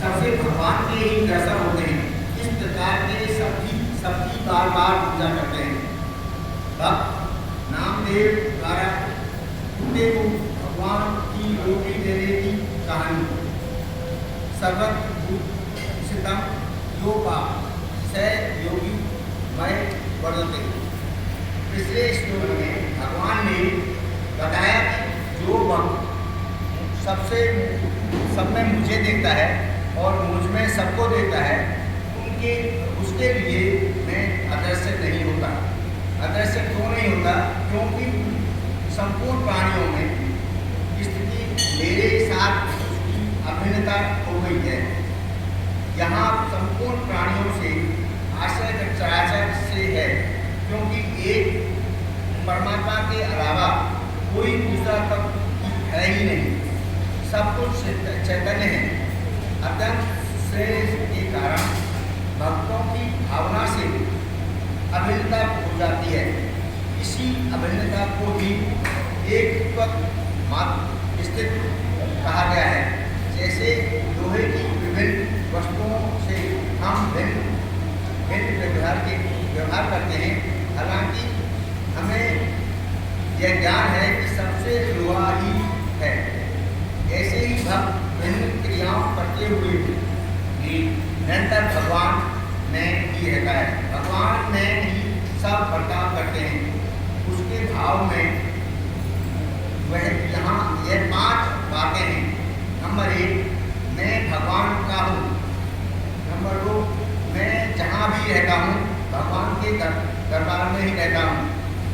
सबसे भगवान के ही दर्शन होते हैं। इस प्रकार के सबकी बार बार पूजा करते हैं। भक्त नामदेव द्वारा कुत्ते को भगवान की रोटी देने की कहानी। सर्वभूतम योगा स योगी मैं वर्तते। पिछले श्लोक में भगवान ने बताया कि जो भक्त सब में मुझे देखता है और मुझ में सबको देखता है, उसके लिए मैं अदृश्य नहीं होता। अदृश्य क्यों नहीं होता? क्योंकि संपूर्ण प्राणियों में स्थिति मेरे साथ उसकी अभिन्नता हो गई है। यहाँ संपूर्ण प्राणियों से आश्रय चराचर से है, क्योंकि एक परमात्मा के अलावा कोई दूसरा तत्व है ही नहीं। सब कुछ चैतन्य है। अत्यंत श्रेय के कारण भक्तों की भावना से अभिन्नता हो जाती है। इसी अभिन्नता को भी एक मात्र स्थित कहा गया है। जैसे लोहे की विभिन्न वस्तुओं से हम भिन्न व्यवहार करते हैं, हालांकि हमें यह ज्ञान है कि सबसे लोहा ही है। ऐसे ही भक्त भिन्न क्रियाओं करते हुए भी निरंतर भगवान में ही रहता है। भगवान में ही सब बर्ताव करते हैं। उसके भाव में वह यहाँ यह 5 बातें हैं। नंबर 1, मैं भगवान का हूँ। नंबर 2, मैं जहाँ भी रहता हूँ भगवान के दरबार में ही रहता हूँ।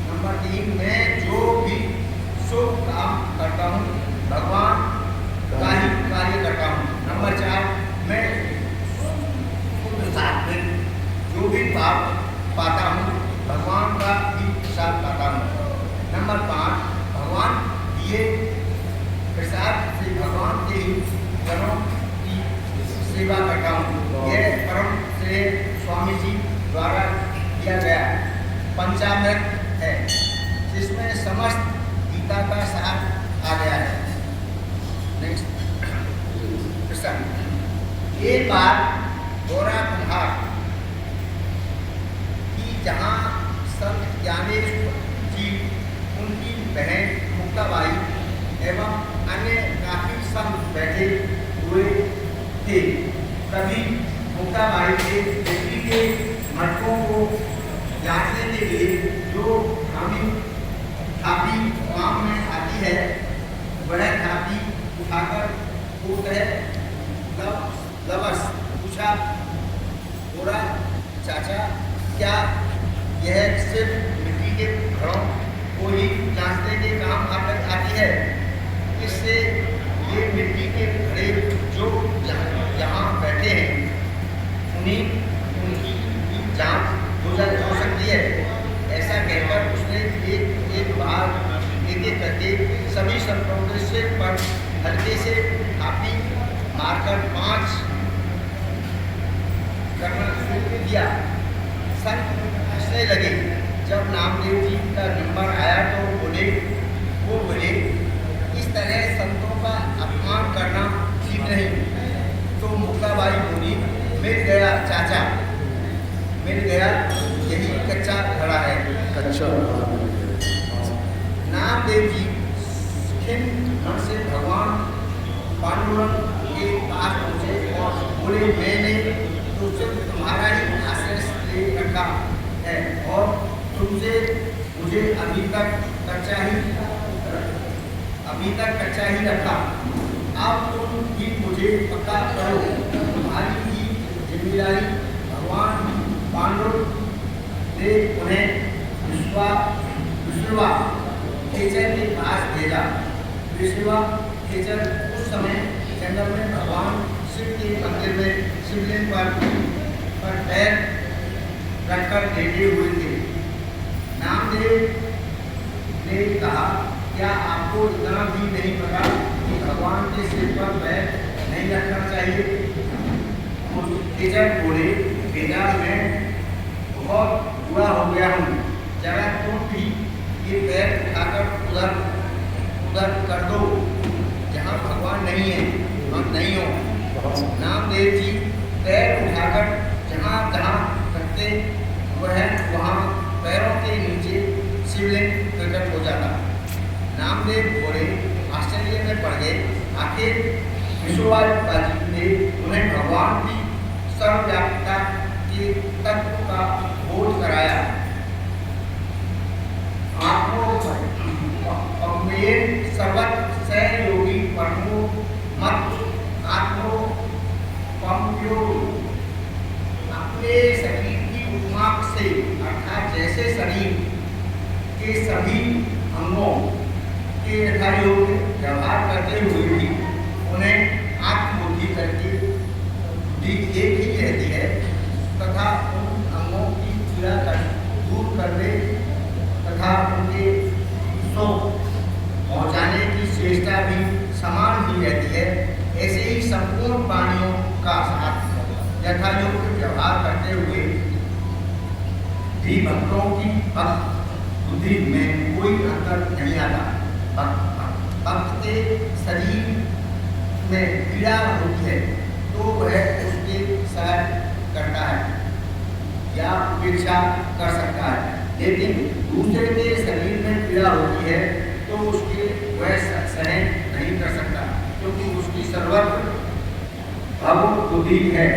नंबर 3, मैं जो भी शुभ काम करता हूँ भगवान का ही कार्य करता हूँ। नंबर 4, मैं जो भी पाप पाता हूँ भगवान का ही प्रसाद पाता हूँ। नंबर 5, भगवान दिए प्रसाद से भगवान के ही जनों की सेवा करता हूँ। यह परम श्रेय स्वामी जी द्वारा किया गया पंचामृत है, जिसमें समस्त गीता का सार आ गया है। नेक्स्ट प्रश्न। एक बार गौरा कुम्हार की जहाँ संत ज्ञानेश्वर जी, उनकी बहन मुक्ताबाई एवं अन्य काफी संत बैठे हुए थे। तभी मुक्ताबाई के बेटी के मटकों को जांचने के लिए जो थापी काम में आती है, वह थापी उठाकर लवस पूछा, गोरा चाचा, क्या यह सिर्फ मिट्टी के घड़ों को ही जांचने के काम आती है? इससे ये मिट्टी के घड़े जो यहाँ बैठे हैं उनकी जांच हो सकती है। ऐसा कहकर उसने एक करके सभी संतों के सिर पर हल्के से थापी मारकर 5 करना शुरू किया। संत हंसने लगे। जब नामदेव जी का नंबर आया तो वो बोले, इस तरह संतों का अपमान करना ठीक नहीं। तो मुक्ताबाई बोली, मिल गया चाचा, मिल गया, यही कच्चा घड़ा है। कच्चा नामदेव जी खिन्न मन से भगवान पांडुरंग के पास पहुँचे और बोले, मैंने तो सिर्फ तुम्हारा ही आश्रय ले रखा है और तुमसे मुझे अभी तक कच्चा ही रखा। अब तुम भी मुझे पक्का करो। तुम्हारी ही जिम्मेदारी भगवान पांडुरंग ने उन्हें विश्वा खेचर के पास भेजा। विश्वा खेचर उस समय जंगल में भगवान शिव के मंदिर में शिवलिंग पर पैर रखकर लेटे हुए थे। नामदेव ने कहा, क्या आपको इतना भी नहीं पता कि भगवान के सिर पर पैर नहीं रखना चाहिए? खेचर बोले, बेटा मैं बहुत बुरा हो गया हूँ, जरा तुम भी ये पैर उठाकर उधर कर दो, जहाँ भगवान नहीं है, हम नहीं हो। नामदेव जी पैर उठाकर जहाँ जहाँ रखते वहाँ पैरों के नीचे शिवलिंग प्रकट हो जाता। नामदेव थोड़े आश्चर्य में पड़ गए। आखिर विश्ववाजी ने उन्हें भगवान की सर्वव्यापकता के तत्व का बोध कराया। सर्वत सहयोगी परमो मत आत्मो पंप्यो। अपने शरीर की उपमा से अर्थात जैसे शरीर के सभी अंगों के यथायोग्य व्यवहार करते हुए भी उन्हें आत्मबुद्धि करके बुद्धि एक ही रहती है तथा उन अंगों की पीड़ा दूर करने तथा उनके सो पहुँचाने की चेष्टा भी समान ही रहती है। ऐसे ही संपूर्ण प्राणियों का साथ यथायोग्य व्यवहार करते हुए भी भक्तों की बुद्धि में कोई अंतर नहीं आता। भक्त के शरीर में पीड़ा होती है तो वह उसके साथ करता है या उपेक्षा कर सकता है, लेकिन दूसरे के शरीर में पीड़ा होती है तो उसके वह सहन नहीं कर सकता, क्योंकि उसकी सर्वत्र भव बुद्धि है।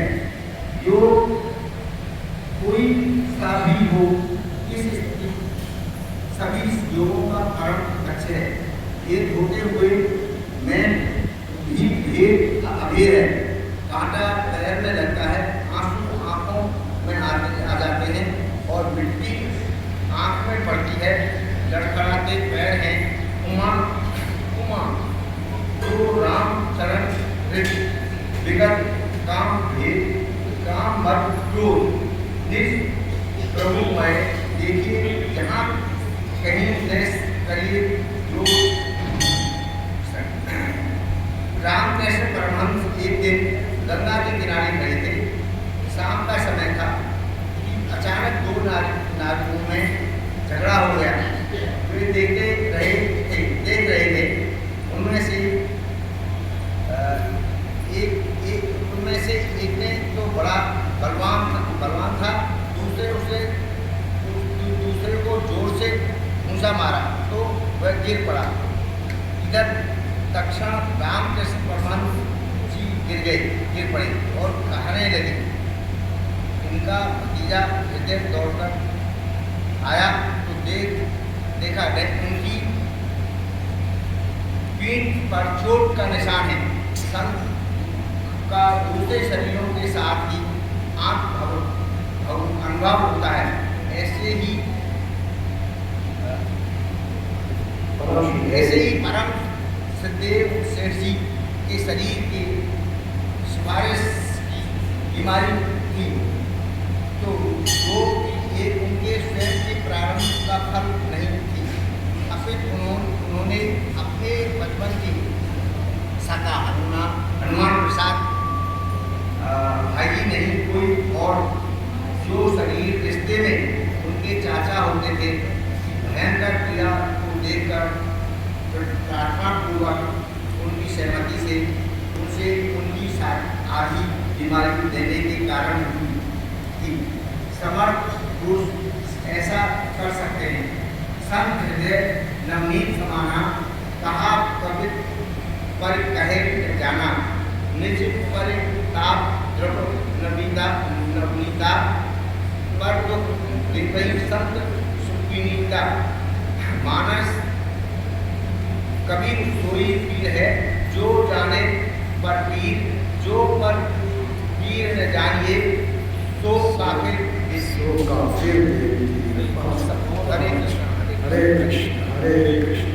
जो कोई सा भी हो, इस सभी योगों का परम लक्ष्य है। ये धोते हुए मैं भी भेद अभेद है। कांटा पैर में लगता है, आंसू आंखों में आ जाते हैं और मिट्टी आंख में पड़ती है। लड़खड़ाते पैर हैं उमा उमा जो राम चरण विगत काम भेद काम मत क्रोध निज प्रभु मैं। देखिए जहाँ कहीं देश करिए जो रामकृष्ण परमहंस एक दिन गंगा के किनारे खड़े थे। शाम का समय था कि अचानक दो नारियों में झगड़ा हो गया। वे देख रहे थे। उनमें से एक ने तो बड़ा बलवान था, दूसरे को जोर से ऊंचा मारा तो वह गिर पड़ा। इधर तक्षण रामकृष्ण परमहंस जी गिर पड़े और कहने लगे। उनका भतीजा हृदय दौड़कर आया तो देखा उनकी पीठ पर चोट का निशान है। संत का दूसरे शरीरों के साथ ही अनुभव होता है। ऐसे ही परम सदैव सेठ जी के शरीर के सिफारिश की बीमारी थी, तो वो एक उनके स्वयं के प्रारंभ का फल नहीं थी। अपितु उन्होंने अपने बचपन की सका हनुमान प्रसाद भाई नहीं कोई और जो शरीर रिश्ते में उनके चाचा होते थे, भयंकर पीड़ा को देखकर प्रार्थना पूर्वक उनकी सहमति से उनसे उनकी आधी बीमारी देने के कारण थी। समर्थ पुरुष ऐसा कर सकते हैं। संत हृदय नवनीत समाना कहा कवित पर कहे जाना। निज पर ताप द्रव नवनीता पर दुख निर्भय संत सुखीनीता। मानस कबीर सोई पीर है जो जाने पर पीर, जो पर पीर न जानिए तो काफिर। हरे कृष्ण हरे कृष्ण हरे कृष्ण।